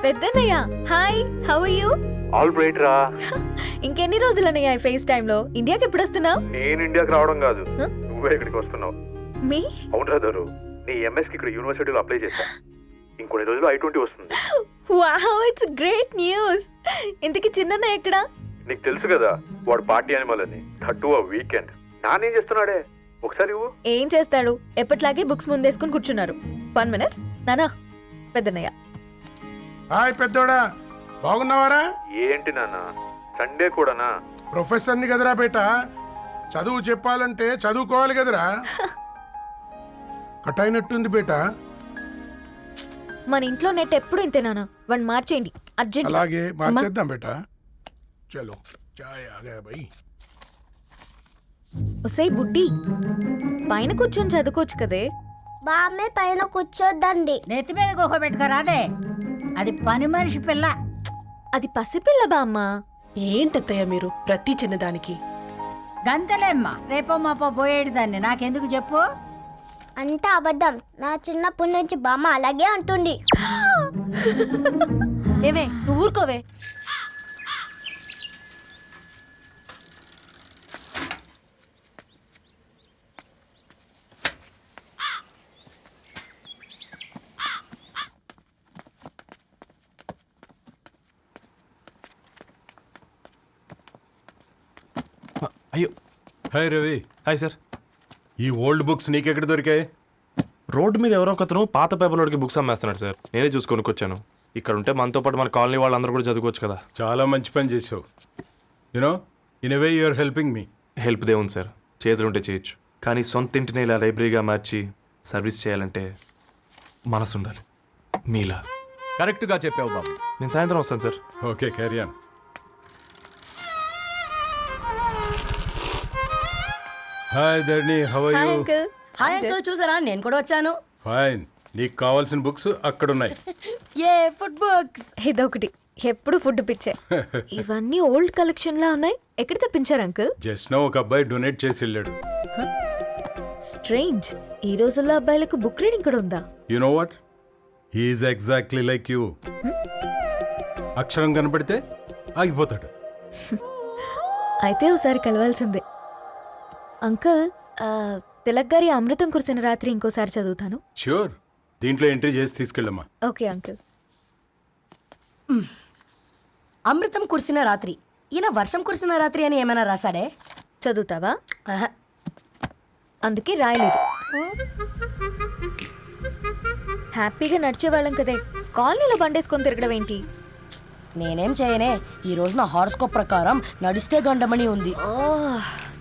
Peddannayya hi, how are you? All right రా. ఇంకెన్ని రోజులన్నయ్య ఈ ఫేస్ టైమ్ లో? ఇండియాకి ఎప్పుడు వస్తున్నావు? నేను ఇండియాకి రావడం కాదు, నువ్వే ఇక్కడికి వస్తున్నావు. మీ అవునరా దరు, నీ ఎంఎస్ కి ఇక్కడ యూనివర్సిటీలో అప్లై చేశా. ఇంకొన్ని రోజులు I-20 వస్తుంది. Wow, it's great news. ఇంతకి చిన్నన్నయ్య ఎక్కడా? నీకు తెలుసు కదా వాడు పార్టీ అనిమల్ అని, థర్టూ ఆ వీకెండ్. నానేం చేస్తున్నాడే ఒకసారి ఇవ్వు. ఏం చేస్తాడు, ఎప్పట్లాగే బుక్స్ ముందేసుకుని కూర్చున్నారు. 1 minute నానా. పెద్దన్నయ్య హాయ్ పెద్దోడా, బాగున్నావారా? ఏంటి నాన్న సండే కూడానా? ప్రొఫెసర్ని కదరా బేట, చదువు చెప్పాలంటే చదువుకోవాలి కదరా. కట్ అయినట్టుంది బేట. మన ఇంట్లో నెట్ ఎప్పుడు ఇంతే నానా, వన్ మార్చేయండి అర్జెంట్. అలాగే మార్చేద్దాం బేట. చలో చాయ్ ఆగా భయ్. ఒసై బుడ్డి, పైన కూర్చొని చదువుకోవచ్చు కదే. బామ్మే పైన కూర్చోద్దండి. నెత్తి మీద గుహ పెట్టుకోరాదే, అది పని మనిషి పిల్ల. అది పసిపిల్ల బామ్మ. ఏంటత్తయ్య మీరు ప్రతి చిన్నదానికి? గంతలేమ్మా, రేపో మాపో పోయేడు దాన్ని నాకెందుకు చెప్పు. అంటే అబద్ధం, నా చిన్నప్పటి నుంచి బామ్మ అలాగే అంటుంది. ఏవే నువ్వు ఊరుకోవే. అయ్యో, హాయ్ రవి. Hi sir. ఈ ఓల్డ్ బుక్స్ నీకెక్కడ దొరికాయి? రోడ్డు మీద ఎవరో ఒకతను పాత పేపర్లోకి బుక్స్ అమ్మేస్తున్నాడు సార్. నేనే చూసుకొని వచ్చాను. ఇక్కడ ఉంటే మనతో పాటు మన కాలనీ వాళ్ళందరూ కూడా చదువుకోవచ్చు కదా. చాలా మంచి పని చేసావు. You know in a way you are helping me. Help దేవుంది సార్, చేతులుంటే చేయొచ్చు. కానీ సొంత ఇంటిని ఇలా లైబ్రరీగా మార్చి సర్వీస్ చేయాలంటే మనసు ఉండాలి. మీలా. కరెక్ట్గా చెప్పావు బాబు. నేను సాయంత్రం వస్తాను sir. Okay carry on. Hi Dharni, how are hi you? Uncle. Hi uncle, చూసారా నేను కూడా వచ్చాను. ఫైన్. నీకు కావాల్సిన బుక్స్ అక్కడ ఉన్నాయి. ఏ ఫుడ్ బుక్స్? ఇదొకటి, ఎప్పుడు ఫుడ్ పిచ్చే. ఇవన్నీ ఓల్డ్ కలెక్షన్ లా ఉన్నాయి. ఎక్కడ తెప్పించారు అంకుల్? జస్ట్ నో ఒక అబ్బాయి డొనేట్ చేసి వెళ్ళాడు. స్ట్రేంజ్, ఈ రోజుల్లో అబ్బాయిలకు బుక్ రీడింగ్ కూడా ఉందా? You know what, he's exactly like you. అక్షరం కనపడితే ఆగిపోతాడు. అయితే ఒకసారి కలవాల్సిందే. అంకుల్, తిలక్ గారి అమృతం కురిసిన రాత్రి ఇంకోసారి చదువుతాను. ష్యూర్, దీంట్లో ఎంట్రీ చేసి తీసుకెళ్ళమ్మా. Okay uncle. అమృతం కురిసిన రాత్రి. ఈయన వర్షం కురిసిన రాత్రి అని ఏమైనా రాశాడే? చదువుతావా? ఆహా. అందుకే రాయలేదు. హ్యాపీగా నడిచేవాళ్ళం కదే, కాలనీలో బండేసుకొని తిరగడం ఏంటి? నేనేం చేయనే, ఈ రోజు నా హారోస్కోప్ ప్రకారం నడిస్తే గండమణి ఉంది. ఓ,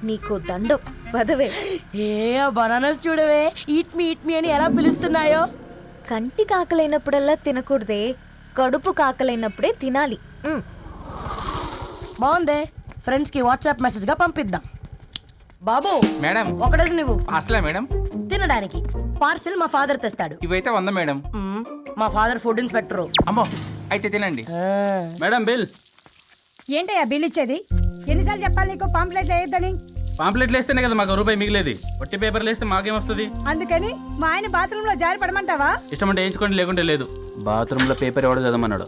నీకు దండం పదవే. ఏ బనానాస్ చూడవే, ఈట్ మీ అని ఎలా పిలుస్తున్నాయో. కంటి కాకలైనప్పుడల్లా తినకూడదే, కడుపు కాకలైనప్పుడే తినాలి. బాగుందే, ఫ్రెండ్స్ కి వాట్సాప్ మెసేజ్ గా పంపిద్దాం. బాబు మేడం, ఒకటేసి నువ్వు అసలే మేడం తినడానికి పార్సిల్ మా ఫాదర్ తెస్తాడు. ఇవైతే 100 మేడం. మా ఫాదర్ ఫుడ్ ఇన్స్పెక్టర్. అమ్మో, అయితే తినండి మేడం. బిల్ ఏంటయ్యా బిల్ ఇచ్చేది? ఎన్నిసార్లు చెప్పాలి నీకు పాంప్లెట్లు వేయొద్దని? పాంప్లెట్లు వేస్తేనే కదా మాకు రూపాయి మిగిలేది. వట్టి పేపర్లు వేస్తే మాకేమొస్తుంది? అందుకని మా ఆయన బాత్రూమ్ లో జారి పడమంటావా? ఇష్టం అంటే వేయించుకోండి, లేకుంటే లేదు. బాత్రూంలో పేపర్ ఎవడో చదవమన్నాడు.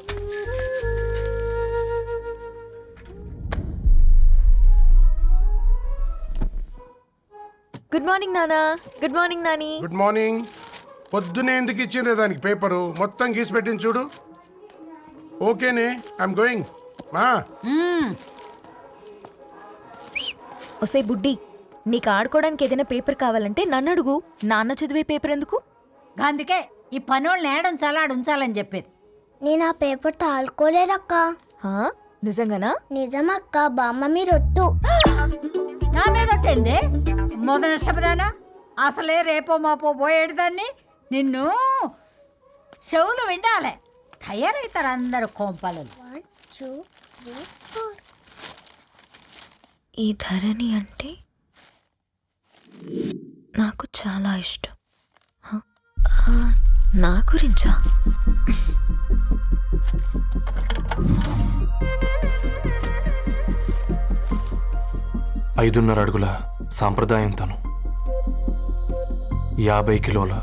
గుడ్ మార్నింగ్ నానా. Good morning Nani. Good morning. పొద్దునే ఎందుకు ఇచ్చిండ్రే దానికి పేపరు? మొత్తం గీసి పెట్టింది చూడు. ఓకేనే, ఐఎమ్ గోయింగ్. మా ఒసే బుడ్డి, నీకు ఆడుకోవడానికి ఏదైనా పేపర్ కావాలంటే నన్ను అడుగు. నాన్న చదివే పేపర్ ఎందుకు? అందుకే ఈ పనోళ్ళని ఏడుంచాలా ఉంచాలని చెప్పేది. నేను ఆ పేపర్ తాలుకోలేదక్క. హా, నిజంగానా? నిజమక్క, బామ్మ మీరొట్టు. నా మీద ఒట్టేంది మొదటి నష్టపదానా? అసలే రేపో మాపో పోయేడు దాన్ని. నిన్ను చెవులు విండాలే, తయారవుతారు అందరు కోంపాలు. 1 2 3 4. ఈ ధరణి అంటే నాకు చాలా ఇష్టం. నా గురించా? ఐదున్నర అడుగుల సాంప్రదాయం తను, 50 కిలోల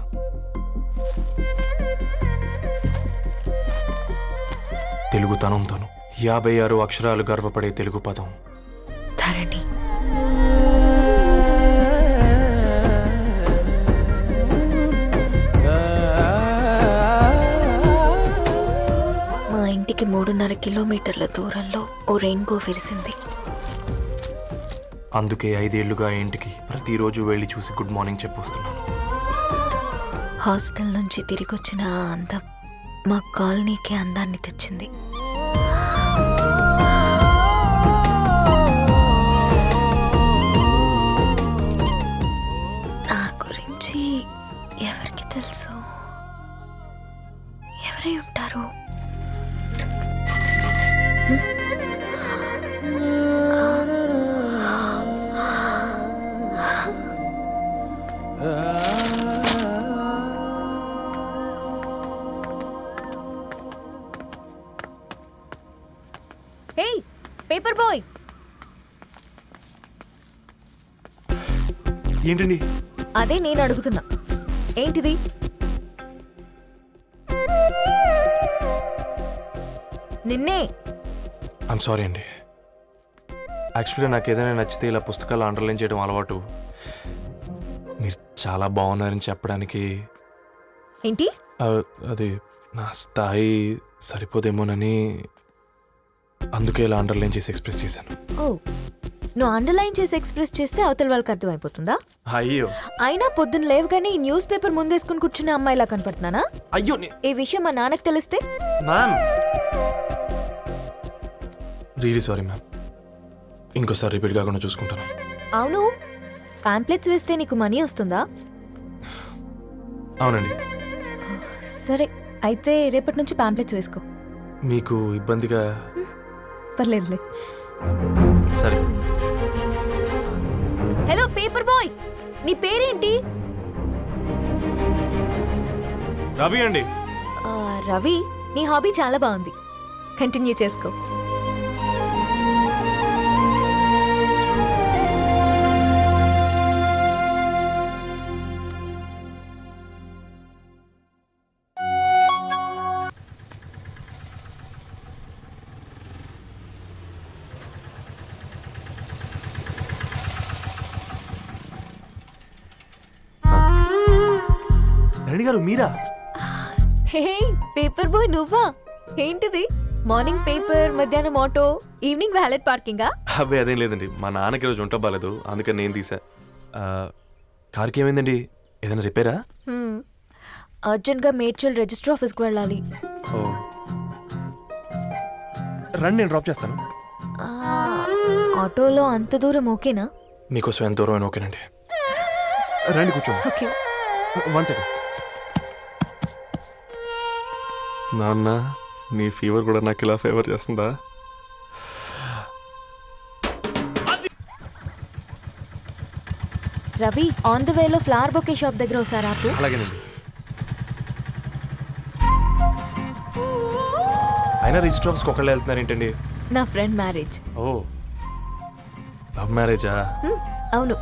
తెలుగుతనంతోను 56 అక్షరాలు గర్వపడే తెలుగు పదం ధరణి. మా ఇంటికి 3.5 కిలోమీటర్ల దూరంలో ఓ రెయిన్బో విరిసింది. అందుకే 5 ఏళ్లుగా ఇంటికి ప్రతిరోజు వెళ్ళి చూసి గుడ్ మార్నింగ్ చెప్పొస్తున్నాను. హాస్టల్ నుంచి తిరిగొచ్చిన ఆ అందం మా కాలనీకి అందాన్ని తెచ్చింది. నా గురించి ఎవరికి తెలుసు? ఎవరై ఉంటారు? హే పేపర్ బాయ్, ఏంటండి? అదే నేను అడుగుతున్నా, ఏంటిది? నిన్నే. ఐమ్ సారీ అండి. యాక్చువల్గా నాకు ఏదైనా నచ్చితే ఇలా పుస్తకాలు అండర్లైన్ చేయడం అలవాటు. మీరు చాలా బాగున్నారని చెప్పడానికి ఏంటి? అది నా స్థాయి సరిపోదేమోనని అందుకే ఇలా అండర్లైన్ చేసి ఎక్స్ప్రెస్ చేశాను. ఓ, నువ్వు అండర్లైన్ చేసి ఎక్స్ప్రెస్ చేస్తే అవతల వాళ్ళకి అర్థమైపోతుందా? అయ్యో అయినా పొద్దున్న లేవగానే ఈ న్యూస్ పేపర్ ముందేసుకుని కూర్చున్న అమ్మాయిలా కనపడుతున్నానా? అయ్యో ఈ విషయం మా నాన్నకు తెలిస్తే? Ma'am really sorry ma'am. ఇంకోసారి రిపీట్ కాకుండా చూసుకుంటాను. అవును, పాంప్లెట్స్ వేస్తే నీకు మనీ వస్తుందా? అవునండి. సరే, అయితే రేపటి నుంచి పాంప్లెట్స్ వేసుకో. మీకు ఇబ్బందిగా? పర్లేదులే. సరే. హలో పేపర్ బాయ్, నీ పేరేంటి? రవి అండి. రవి, నీ హాబీ చాలా బాగుంది, కంటిన్యూ చేసుకో. ధరణి గారు మీరా? హే పేపర్ బాయ్, నువ్వా? ఏంటిది? మార్నింగ్ పేపర్, మధ్యాహ్నం ఆటో, ఈవినింగ్ వ్యాలెట్ పార్కింగా? అబ్బాయి అదేం లేదండి, మా నాన్నకి రోజు ఉంట బాగాలేదు, అందుకని నేను తీసా. కార్కి ఏమైందండి? ఏదైనా రిపేరా? అర్జెంట్గా మేడ్చల్ రిజిస్టర్ ఆఫీస్కి వెళ్ళాలి. ఓ రండి, నేను డ్రాప్ చేస్తాను. ఆ, ఆటోలో అంత దూరం ఓకేనా? మీకోసం ఎంత దూరం అయినా ఓకేనండి. రండి కూర్చోండి. ఓకే. 1 సెకండ్. నాన్న, నీ ఫీవర్ కూడా నాకు ఇలా ఫేవర్ చేస్తుందా? రవి, ఆన్ ద వేలో ఫ్లవర్ బొకే షాప్ దగ్గర ఒకసారి ఆపు. అలాగేనండి. అయినా రిజిస్టర్ ఆఫీస్కి ఒకళ్ళు వెళ్తున్నారు ఏంటండి? నా ఫ్రెండ్ మ్యారేజ్. ఓ, లవ్ మ్యారేజా? అవును,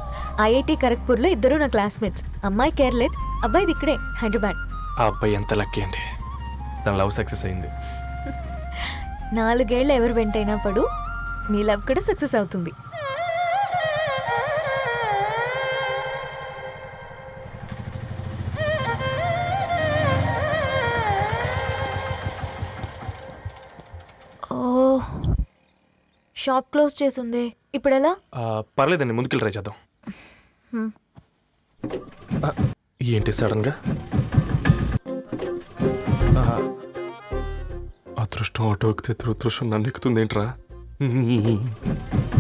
ఐఐటి ఖరగ్పూర్లో ఇద్దరు నా క్లాస్మేట్స్. అమ్మాయి కేర్లెట్, అబ్బాయిది ఇక్కడే హైదరాబాద్. ఆ అబ్బాయి ఎంత లక్కీ అండి, తన లవ్ సక్సెస్ అయింది. 4 ఏళ్ళు ఎవరు వెంటైనా పడు, నీ లవ్ కూడా సక్సెస్ అవుతుంది. ఓ, షాప్ క్లోజ్ చేసింది, ఇప్పుడు ఎలా? పర్లేదండి, ముందుకెళ్ళి ట్రై చేద్దాం. ఏంటి సడన్గా? అదృష్టం ఆటో ఎక్కితే దురదృష్టం నన్ను ఎక్కుతుంది ఏంట్రా?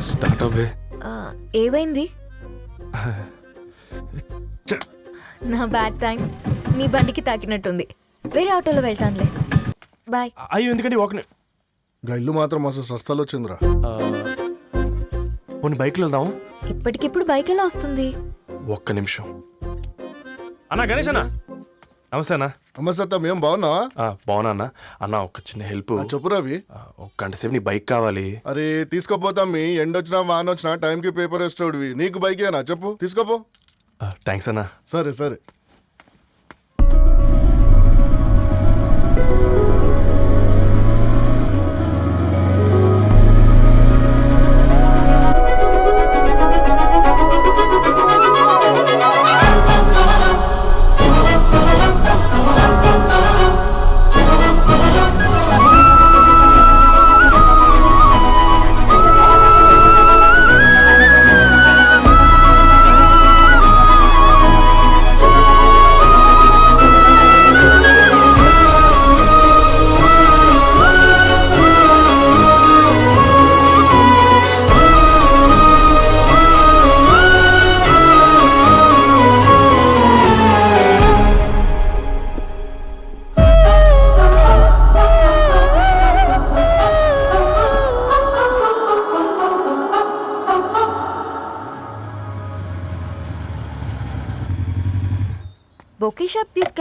స్టార్ట్ అవ్వే. ఏమైంది? నా బ్యాడ్ టైం నీ బండికి తాకినట్టుంది. వేరే ఆటోలో వెళ్తానులే, బాయ్. అయ్యో ఎందుకండి ఒక ఇల్లు మాత్రం మస్తు సస్తాలో వచ్చిందిరా. పోనీ బైక్లో వెళ్దాం. ఇప్పటికిప్పుడు బైక్ ఎలా వస్తుంది? ఒక్క నిమిషం. అన్నా గణేష్ అన్న, నమస్తే అన్న. నమస్తే, ఏం బాగున్నావా? బాగున్నా అన్న. అన్న ఒక చిన్న హెల్ప్. చెప్పు రవి. ఒక గంట సేపు నీ బైక్ కావాలి. అరే తీసుకోపోతాం, మీ ఎండొచ్చినా వాన వచ్చినా టైంకి పేపర్ వేస్తాడువి. నీకు బైకేనా చెప్పు, తీసుకోపో. థ్యాంక్స్ అన్న. సరే సరే.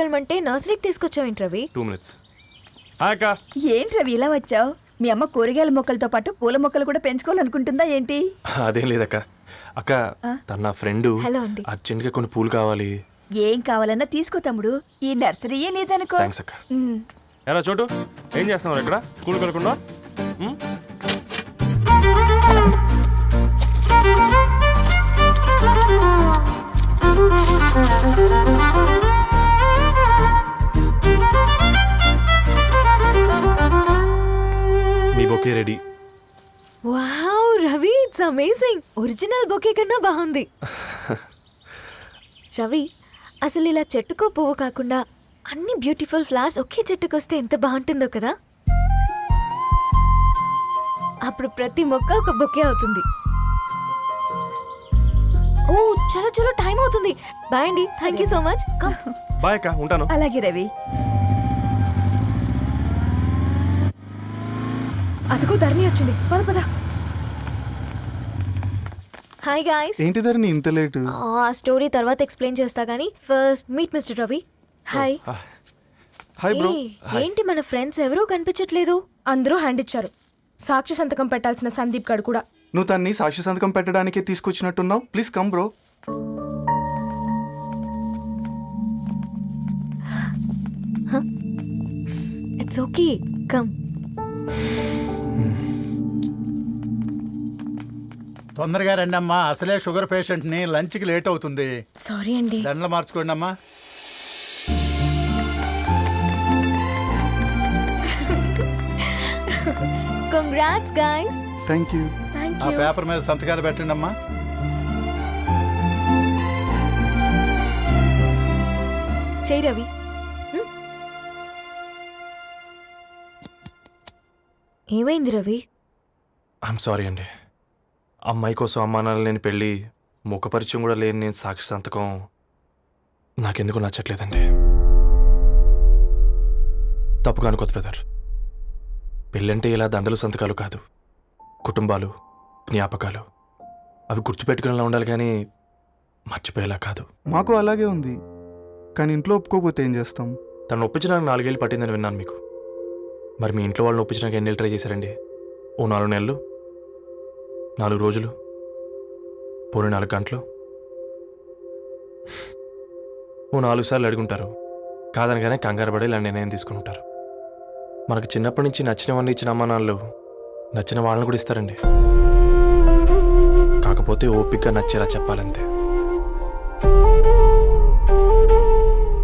తీసుకెళ్ళమంటే నర్సరీకి తీసుకొచ్చావేంటి రవి? 2 minutes. హాయ్ అక్క. ఏంటి రవి ఇలా వచ్చావు? మీ అమ్మ కూరగాయల మొక్కలతో పాటు పూల మొక్కలు కూడా పెంచుకోవాలనుకుంటుందా ఏంటి? అదేం లేదక్క. అక్క తన నా ఫ్రెండ్ హలో అండి. అర్జెంట్గా కొన్ని పూలు కావాలి. ఏం కావాలన్నా తీసుకో తమ్ముడు, ఈ నర్సరీయే నీదనుకో. థ్యాంక్స్ అక్క. ఎలా చోటు ఏం చేస్తున్నావు ఇక్కడ స్కూల్కి వెళ్ళకుండా? మీ bouquet ready. Wow Ravi, it's amazing. Original bouquet కన్నా బాగుంది. రవి, అసలు ఇలా చెట్టుకో పువ్వు కాకుండా అన్ని బ్యూటిఫుల్ ఫ్లవర్స్ ఒకే చెట్టుకొస్తే ఎంత బాగుంటుందో కదా. అప్పుడు ప్రతి మొక్క ఒక బొకే అవుతుంది. ఓ చలో చలో, టైం అవుతుంది. బాయ్ అండి, thank you so much. Come. Bye అక్క, ఉంటాను. అలాగే రవి. అదిగో ధరణి వచ్చింది, పద పద. Hi guys. ఏంటి ధరణి ఇంత లేటు? ఆ స్టోరీ తర్వాత ఎక్స్ప్లెయిన్ చేస్తా గానీ first meet mister Ravi. Hi. Hi bro. ఏంటి మన ఫ్రెండ్స్ ఎవరూ కనిపించట్లేదు? అందరూ హ్యాండ్ ఇచ్చారు. సాక్షి సంతకం పెట్టాల్సిన సందీప్ గడు కూడా. నువ్వు తన్ని సాక్షి సంతకం పెట్టడానికే తీసుకొచ్చినట్టున్నావు. Please come bro. It's okay, come. తొందరగా రండి అమ్మా, అసలే షుగర్ పేషెంట్ని, లంచ్కి లేట్ అవుతుంది. సారీ అండి. దండలు మార్చుకోండి అమ్మా. Congrats guys. Thank you. ఆ పేపర్ మీద సంతకాలు పెట్టండి అమ్మా. చేయి రవి. ఏమైంది రవి? ఐఎమ్ సారీ అండి. అమ్మాయి కోసం అమ్మానాలు లేని పెళ్ళి, ముఖపరిచయం కూడా లేని నేను సాక్షి సంతకం నాకెందుకు నచ్చట్లేదండి. తప్పుగా అనుకోదు బ్రదర్. పెళ్ళంటే ఇలా దండలు సంతకాలు కాదు, కుటుంబాలు, జ్ఞాపకాలు. అవి గుర్తుపెట్టుకునేలా ఉండాలి కానీ మర్చిపోయేలా కాదు. మాకు అలాగే ఉంది, కానీ ఇంట్లో ఒప్పుకోకపోతే ఏం చేస్తాం? తను ఒప్పించడానికి 4 ఏళ్ళు పట్టిందని విన్నాను మీకు. మరి మీ ఇంట్లో వాళ్ళని ఒప్పించడానికి ఎన్ని ఏళ్ళు ట్రై చేశారండి? ఓ 4 నెలలు, 4 రోజులు, పోనీ 4 గంటలు, ఓ 4 సార్లు అడుగుంటారు. కాదనగానే కంగారు పడి ఇలా నిర్ణయం తీసుకుని ఉంటారు. మనకు చిన్నప్పటి నుంచి నచ్చినవన్నీ ఇచ్చిన అమ్మానాళ్ళు నచ్చిన వాళ్ళని కూడా ఇస్తారండి. కాకపోతే ఓపికగా నచ్చేలా చెప్పాలంతే.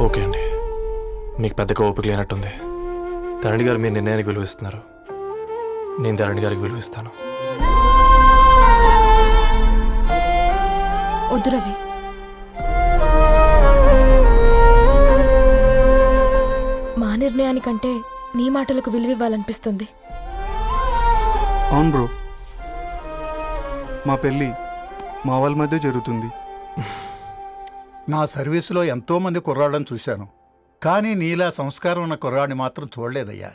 ఓకే అండి, మీకు పెద్దగా ఓపిక లేనట్టుంది. ధరణి గారు మీ నిర్ణయానికి విలువిస్తున్నారు, నేను ధరణి గారికి విలువిస్తాను. వద్దు రవి. మా నిర్ణయానికంటే నీ మాటలకు విలువివ్వాలనిపిస్తుంది. అవును బ్రో, మా పెళ్ళి మా వాళ్ళ మధ్య జరుగుతుంది. నా సర్వీసులో ఎంతోమంది కుర్రాళ్ళని చూశాను, కానీ నీలా సంస్కారం ఉన్న కుర్రాడిని మాత్రం చూడలేదయ్యా.